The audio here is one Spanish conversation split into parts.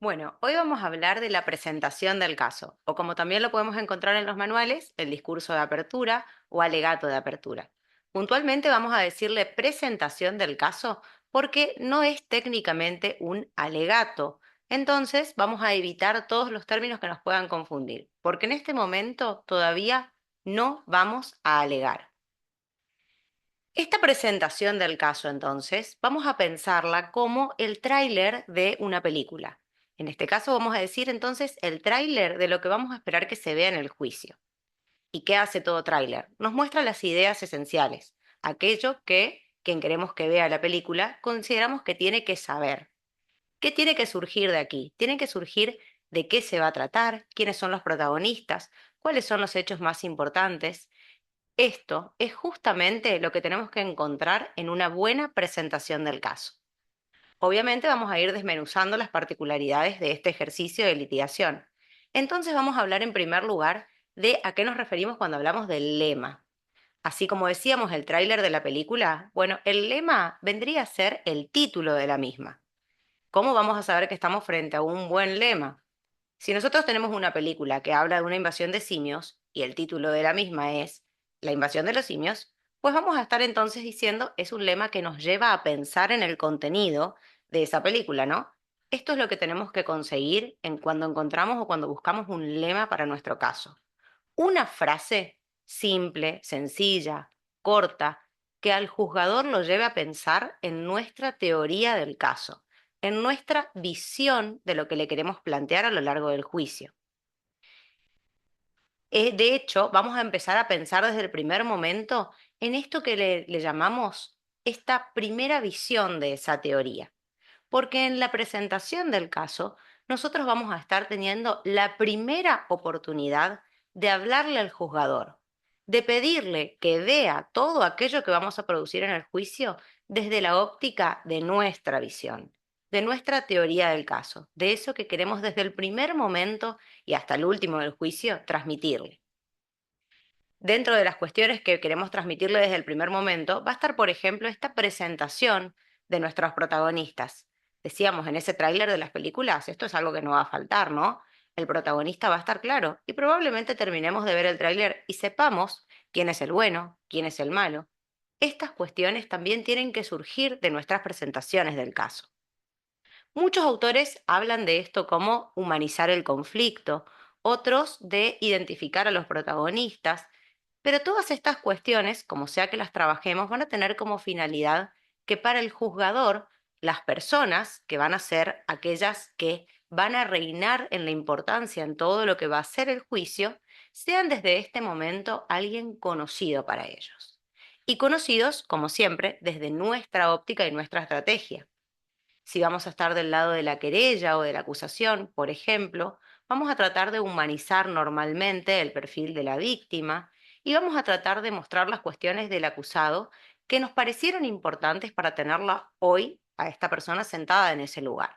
Bueno, hoy vamos a hablar de la presentación del caso, o como también lo podemos encontrar en los manuales, el discurso de apertura o alegato de apertura. Puntualmente vamos a decirle presentación del caso porque no es técnicamente un alegato. Entonces vamos a evitar todos los términos que nos puedan confundir, porque en este momento todavía no vamos a alegar. Esta presentación del caso, entonces, vamos a pensarla como el tráiler de una película. En este caso vamos a decir entonces el tráiler de lo que vamos a esperar que se vea en el juicio. ¿Y qué hace todo tráiler? Nos muestra las ideas esenciales, aquello que quien queremos que vea la película consideramos que tiene que saber. ¿Qué tiene que surgir de aquí? Tiene que surgir de qué se va a tratar, quiénes son los protagonistas, cuáles son los hechos más importantes. Esto es justamente lo que tenemos que encontrar en una buena presentación del caso. Obviamente vamos a ir desmenuzando las particularidades de este ejercicio de litigación. Entonces vamos a hablar en primer lugar de a qué nos referimos cuando hablamos del lema. Así como decíamos el tráiler de la película, bueno, el lema vendría a ser el título de la misma. ¿Cómo vamos a saber que estamos frente a un buen lema? Si nosotros tenemos una película que habla de una invasión de simios y el título de la misma es La invasión de los simios, pues vamos a estar entonces diciendo es un lema que nos lleva a pensar en el contenido de esa película, ¿no? Esto es lo que tenemos que conseguir en cuando encontramos o cuando buscamos un lema para nuestro caso. Una frase simple, sencilla, corta, que al juzgador lo lleve a pensar en nuestra teoría del caso, en nuestra visión de lo que le queremos plantear a lo largo del juicio. De hecho, vamos a empezar a pensar desde el primer momento en esto que le llamamos esta primera visión de esa teoría. Porque en la presentación del caso, nosotros vamos a estar teniendo la primera oportunidad de hablarle al juzgador, de pedirle que vea todo aquello que vamos a producir en el juicio desde la óptica de nuestra visión, de nuestra teoría del caso, de eso que queremos desde el primer momento y hasta el último del juicio transmitirle. Dentro de las cuestiones que queremos transmitirle desde el primer momento, va a estar, por ejemplo, esta presentación de nuestros protagonistas. Decíamos en ese tráiler de las películas, esto es algo que no va a faltar, ¿no? El protagonista va a estar claro y probablemente terminemos de ver el tráiler y sepamos quién es el bueno, quién es el malo. Estas cuestiones también tienen que surgir de nuestras presentaciones del caso. Muchos autores hablan de esto como humanizar el conflicto, otros de identificar a los protagonistas, pero todas estas cuestiones, como sea que las trabajemos, van a tener como finalidad que para el juzgador, las personas que van a ser aquellas que van a reinar en la importancia en todo lo que va a ser el juicio, sean desde este momento alguien conocido para ellos. Y conocidos, como siempre, desde nuestra óptica y nuestra estrategia. Si vamos a estar del lado de la querella o de la acusación, por ejemplo, vamos a tratar de humanizar normalmente el perfil de la víctima y vamos a tratar de mostrar las cuestiones del acusado que nos parecieron importantes para tenerla hoy a esta persona sentada en ese lugar.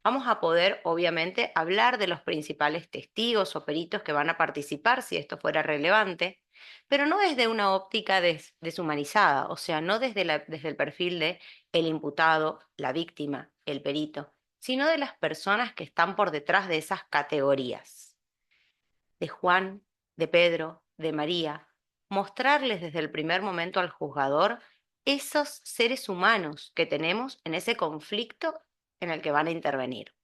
Vamos a poder, obviamente, hablar de los principales testigos o peritos que van a participar si esto fuera relevante, pero no desde una óptica deshumanizada, o sea, no desde el perfil de el imputado, la víctima, el perito, sino de las personas que están por detrás de esas categorías, de Juan, de Pedro, de María, mostrarles desde el primer momento al juzgador esos seres humanos que tenemos en ese conflicto en el que van a intervenir.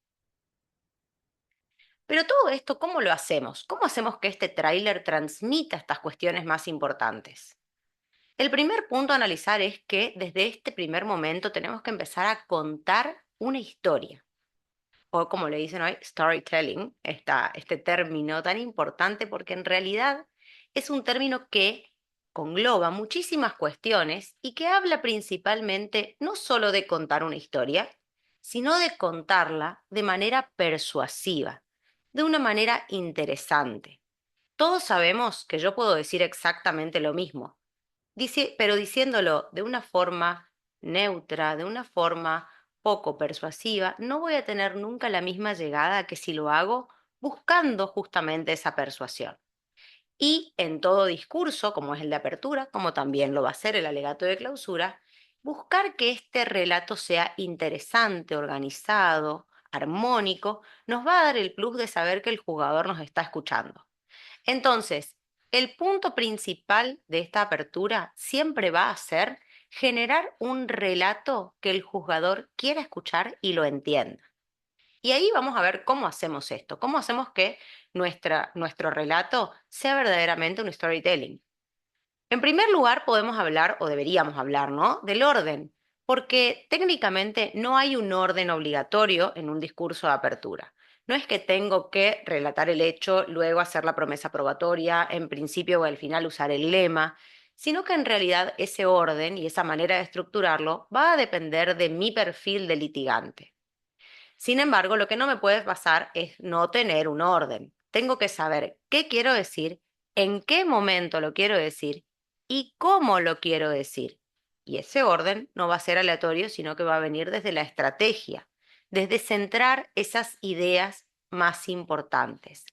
Pero todo esto, ¿cómo lo hacemos? ¿Cómo hacemos que este tráiler transmita estas cuestiones más importantes? El primer punto a analizar es que desde este primer momento tenemos que empezar a contar una historia, o como le dicen hoy, storytelling, este término tan importante porque en realidad es un término que congloba muchísimas cuestiones y que habla principalmente no solo de contar una historia, sino de contarla de manera persuasiva, de una manera interesante. Todos sabemos que yo puedo decir exactamente lo mismo, pero diciéndolo de una forma neutra, de una forma poco persuasiva, no voy a tener nunca la misma llegada que si lo hago buscando justamente esa persuasión. Y en todo discurso, como es el de apertura, como también lo va a ser el alegato de clausura, buscar que este relato sea interesante, organizado, armónico, nos va a dar el plus de saber que el jugador nos está escuchando. Entonces, el punto principal de esta apertura siempre va a ser generar un relato que el jugador quiera escuchar y lo entienda. Y ahí vamos a ver cómo hacemos esto, cómo hacemos que nuestro relato sea verdaderamente un storytelling. En primer lugar, podemos hablar, o deberíamos hablar, ¿no?, del orden, porque técnicamente no hay un orden obligatorio en un discurso de apertura. No es que tengo que relatar el hecho, luego hacer la promesa probatoria, en principio o al final usar el lema, sino que en realidad ese orden y esa manera de estructurarlo va a depender de mi perfil de litigante. Sin embargo, lo que no me puede pasar es no tener un orden. Tengo que saber qué quiero decir, en qué momento lo quiero decir y cómo lo quiero decir. Y ese orden no va a ser aleatorio, sino que va a venir desde la estrategia, desde centrar esas ideas más importantes.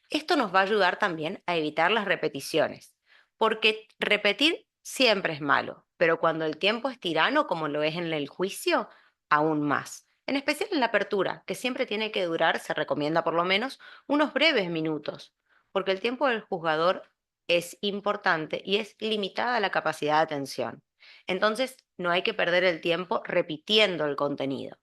Esto nos va a ayudar también a evitar las repeticiones, porque repetir siempre es malo, pero cuando el tiempo es tirano, como lo es en el juicio, aún más. En especial en la apertura, que siempre tiene que durar, se recomienda por lo menos, unos breves minutos, porque el tiempo del juzgador es importante y es limitada la capacidad de atención. Entonces, no hay que perder el tiempo repitiendo el contenido.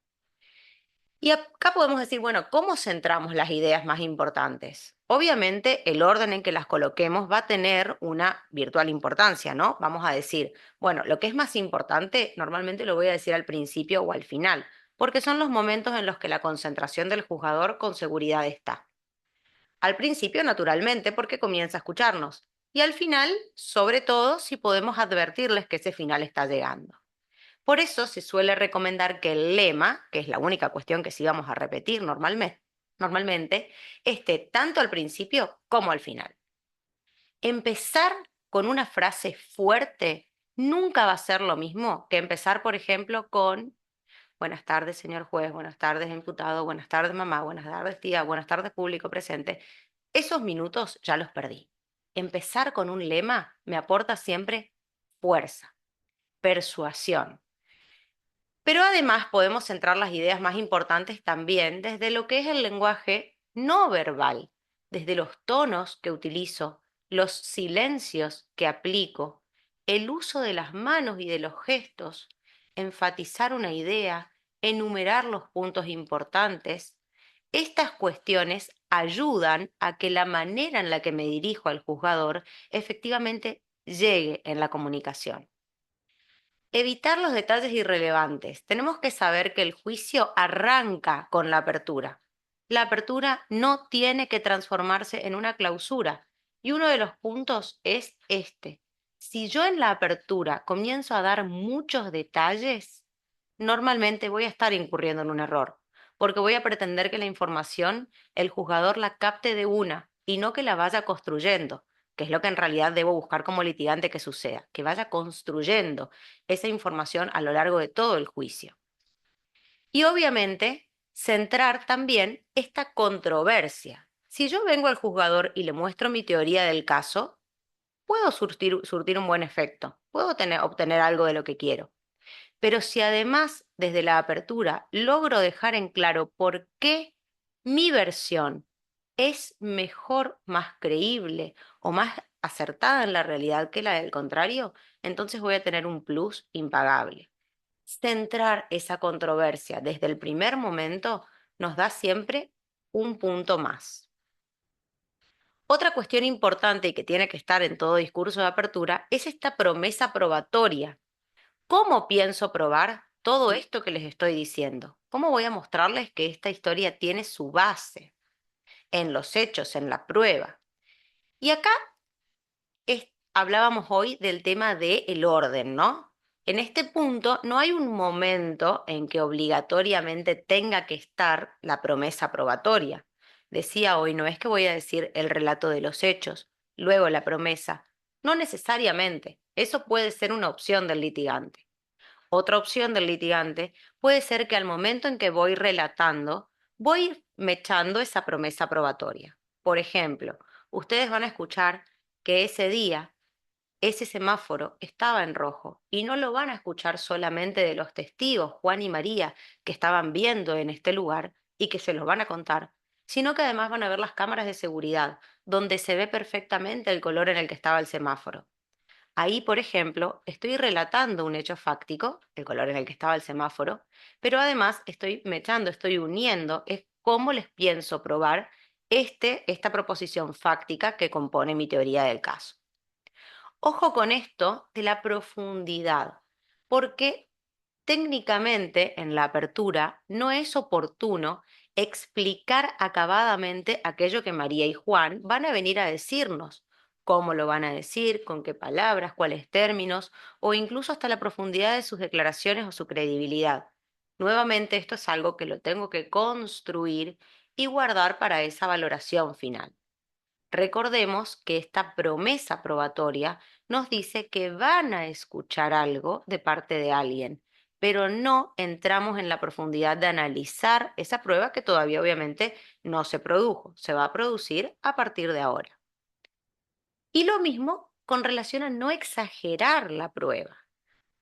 Y acá podemos decir, bueno, ¿cómo centramos las ideas más importantes? Obviamente, el orden en que las coloquemos va a tener una virtual importancia, ¿no? Vamos a decir, bueno, lo que es más importante normalmente lo voy a decir al principio o al final, porque son los momentos en los que la concentración del juzgador con seguridad está. Al principio, naturalmente, porque comienza a escucharnos. Y al final, sobre todo, si podemos advertirles que ese final está llegando. Por eso se suele recomendar que el lema, que es la única cuestión que sí vamos a repetir normalmente, esté tanto al principio como al final. Empezar con una frase fuerte nunca va a ser lo mismo que empezar, por ejemplo, con buenas tardes, señor juez, buenas tardes, imputado, buenas tardes, mamá, buenas tardes, tía, buenas tardes, público presente. Esos minutos ya los perdí. Empezar con un lema me aporta siempre fuerza, persuasión. Pero además podemos centrar las ideas más importantes también desde lo que es el lenguaje no verbal, desde los tonos que utilizo, los silencios que aplico, el uso de las manos y de los gestos, enfatizar una idea, enumerar los puntos importantes. Estas cuestiones ayudan a que la manera en la que me dirijo al juzgador efectivamente llegue en la comunicación. Evitar los detalles irrelevantes. Tenemos que saber que el juicio arranca con la apertura. La apertura no tiene que transformarse en una clausura. Y uno de los puntos es este. Si yo en la apertura comienzo a dar muchos detalles, normalmente voy a estar incurriendo en un error, porque voy a pretender que la información el juzgador la capte de una y no que la vaya construyendo, que es lo que en realidad debo buscar como litigante que suceda, que vaya construyendo esa información a lo largo de todo el juicio. Y obviamente, centrar también esta controversia. Si yo vengo al juzgador y le muestro mi teoría del caso, puedo surtir un buen efecto, puedo obtener algo de lo que quiero. Pero si además desde la apertura logro dejar en claro por qué mi versión es mejor, más creíble o más acertada en la realidad que la del contrario, entonces voy a tener un plus impagable. Centrar esa controversia desde el primer momento nos da siempre un punto más. Otra cuestión importante y que tiene que estar en todo discurso de apertura es esta promesa probatoria. ¿Cómo pienso probar todo esto que les estoy diciendo? ¿Cómo voy a mostrarles que esta historia tiene su base en los hechos, en la prueba? Y acá hablábamos hoy del tema del orden, ¿no? En este punto no hay un momento en que obligatoriamente tenga que estar la promesa probatoria. Decía hoy, no es que voy a decir el relato de los hechos, luego la promesa. No necesariamente. Eso puede ser una opción del litigante. Otra opción del litigante puede ser que al momento en que voy relatando, voy mechando esa promesa probatoria. Por ejemplo, ustedes van a escuchar que ese día ese semáforo estaba en rojo y no lo van a escuchar solamente de los testigos, Juan y María, que estaban viendo en este lugar, y que se los van a contar, sino que además van a ver las cámaras de seguridad, donde se ve perfectamente el color en el que estaba el semáforo. Ahí, por ejemplo, estoy relatando un hecho fáctico, el color en el que estaba el semáforo, pero además estoy mechando, estoy uniendo, es cómo les pienso probar esta proposición fáctica que compone mi teoría del caso. Ojo con esto de la profundidad, porque técnicamente en la apertura no es oportuno explicar acabadamente aquello que María y Juan van a venir a decirnos, cómo lo van a decir, con qué palabras, cuáles términos, o incluso hasta la profundidad de sus declaraciones o su credibilidad. Nuevamente, esto es algo que lo tengo que construir y guardar para esa valoración final. Recordemos que esta promesa probatoria nos dice que van a escuchar algo de parte de alguien, pero no entramos en la profundidad de analizar esa prueba que todavía obviamente no se produjo, se va a producir a partir de ahora. Y lo mismo con relación a no exagerar la prueba.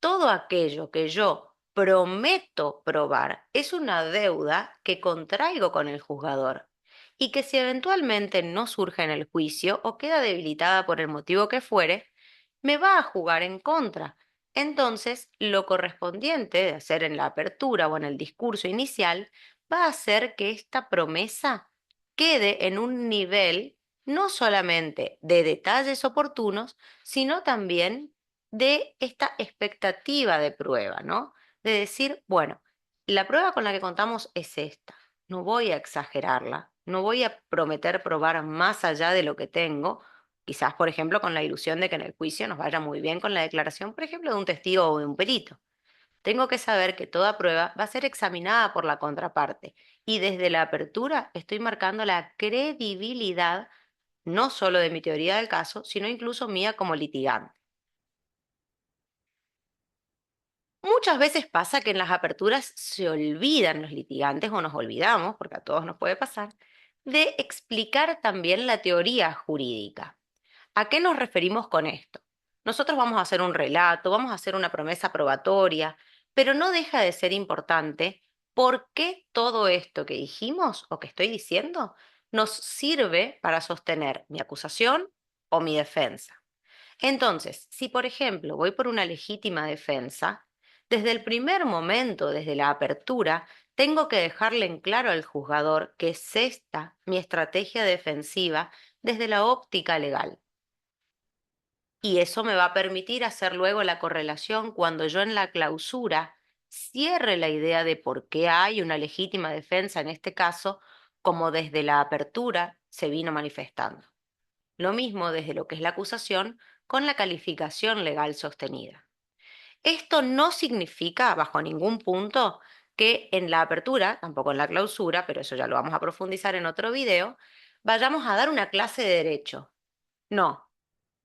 Todo aquello que yo prometo probar es una deuda que contraigo con el juzgador y que si eventualmente no surge en el juicio o queda debilitada por el motivo que fuere, me va a jugar en contra. Entonces, lo correspondiente de hacer en la apertura o en el discurso inicial va a hacer que esta promesa quede en un nivel no solamente de detalles oportunos, sino también de esta expectativa de prueba, ¿no? De decir, bueno, la prueba con la que contamos es esta, no voy a exagerarla, no voy a prometer probar más allá de lo que tengo, quizás, por ejemplo, con la ilusión de que en el juicio nos vaya muy bien con la declaración, por ejemplo, de un testigo o de un perito. Tengo que saber que toda prueba va a ser examinada por la contraparte y desde la apertura estoy marcando la credibilidad no solo de mi teoría del caso, sino incluso mía como litigante. Muchas veces pasa que en las aperturas se olvidan los litigantes o nos olvidamos, porque a todos nos puede pasar, de explicar también la teoría jurídica. ¿A qué nos referimos con esto? Nosotros vamos a hacer un relato, vamos a hacer una promesa probatoria, pero no deja de ser importante por qué todo esto que dijimos o que estoy diciendo nos sirve para sostener mi acusación o mi defensa. Entonces, si por ejemplo voy por una legítima defensa, desde el primer momento, desde la apertura, tengo que dejarle en claro al juzgador que es esta mi estrategia defensiva desde la óptica legal. Y eso me va a permitir hacer luego la correlación cuando yo en la clausura cierre la idea de por qué hay una legítima defensa en este caso, como desde la apertura se vino manifestando. Lo mismo desde lo que es la acusación con la calificación legal sostenida. Esto no significa, bajo ningún punto, que en la apertura, tampoco en la clausura, pero eso ya lo vamos a profundizar en otro video, vayamos a dar una clase de derecho. No,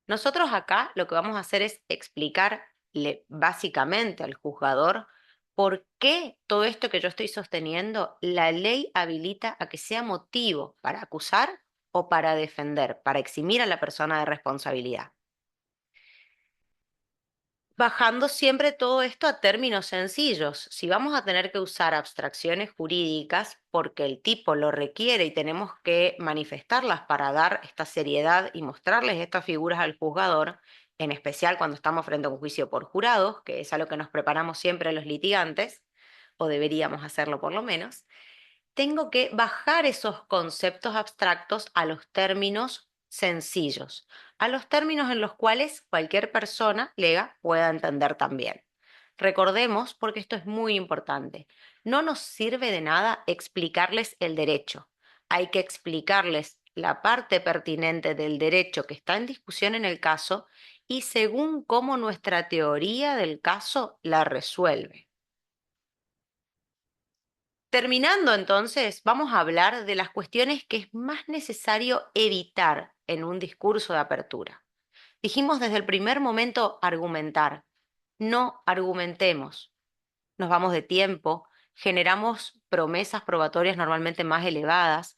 nosotros acá lo que vamos a hacer es explicarle básicamente al juzgador por qué todo esto que yo estoy sosteniendo, la ley habilita a que sea motivo para acusar o para defender, para eximir a la persona de responsabilidad. Bajando siempre todo esto a términos sencillos. Si vamos a tener que usar abstracciones jurídicas porque el tipo lo requiere y tenemos que manifestarlas para dar esta seriedad y mostrarles estas figuras al juzgador, en especial cuando estamos frente a un juicio por jurados, que es a lo que nos preparamos siempre los litigantes, o deberíamos hacerlo por lo menos, tengo que bajar esos conceptos abstractos a los términos sencillos, a los términos en los cuales cualquier persona lega pueda entender también. Recordemos, porque esto es muy importante, no nos sirve de nada explicarles el derecho. Hay que explicarles la parte pertinente del derecho que está en discusión en el caso y según cómo nuestra teoría del caso la resuelve. Terminando entonces, vamos a hablar de las cuestiones que es más necesario evitar en un discurso de apertura. Dijimos desde el primer momento argumentar. No argumentemos. Nos vamos de tiempo, generamos promesas probatorias normalmente más elevadas.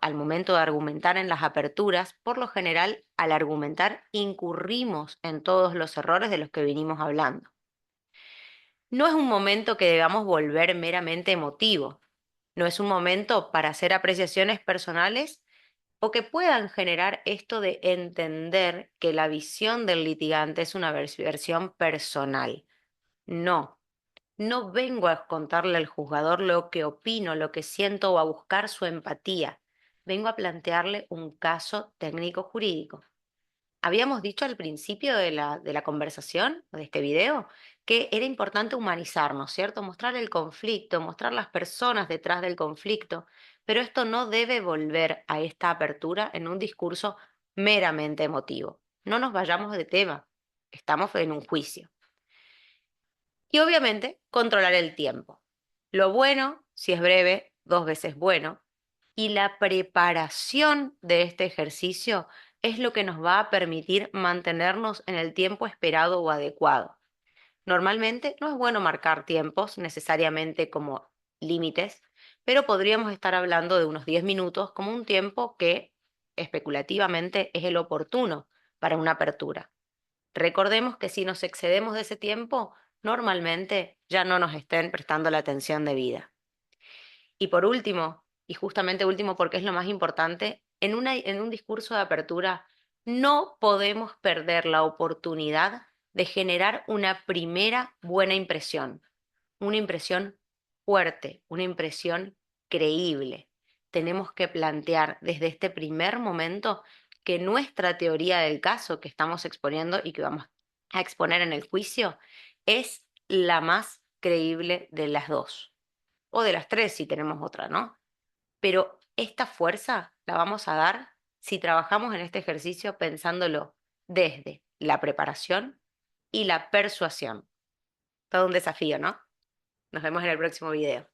Al momento de argumentar en las aperturas, por lo general, al argumentar incurrimos en todos los errores de los que vinimos hablando. No es un momento que debamos volver meramente emotivo. No es un momento para hacer apreciaciones personales o que puedan generar esto de entender que la visión del litigante es una versión personal. No, no vengo a contarle al juzgador lo que opino, lo que siento o a buscar su empatía. Vengo a plantearle un caso técnico jurídico. Habíamos dicho al principio de la conversación, de este video, que era importante humanizarnos, ¿cierto? Mostrar el conflicto, mostrar las personas detrás del conflicto, pero esto no debe volver a esta apertura en un discurso meramente emotivo. No nos vayamos de tema, estamos en un juicio. Y obviamente, controlar el tiempo. Lo bueno, si es breve, 2 veces bueno. Y la preparación de este ejercicio es lo que nos va a permitir mantenernos en el tiempo esperado o adecuado. Normalmente no es bueno marcar tiempos necesariamente como límites, pero podríamos estar hablando de unos 10 minutos como un tiempo que especulativamente es el oportuno para una apertura. Recordemos que si nos excedemos de ese tiempo, normalmente ya no nos estén prestando la atención debida. Y por último, y justamente último porque es lo más importante, en un discurso de apertura no podemos perder la oportunidad de generar una primera buena impresión, una impresión fuerte, una impresión creíble. Tenemos que plantear desde este primer momento que nuestra teoría del caso que estamos exponiendo y que vamos a exponer en el juicio es la más creíble de las dos, o de las tres si tenemos otra, ¿no? Pero esta fuerza la vamos a dar si trabajamos en este ejercicio pensándolo desde la preparación y la persuasión. Todo un desafío, ¿no? Nos vemos en el próximo video.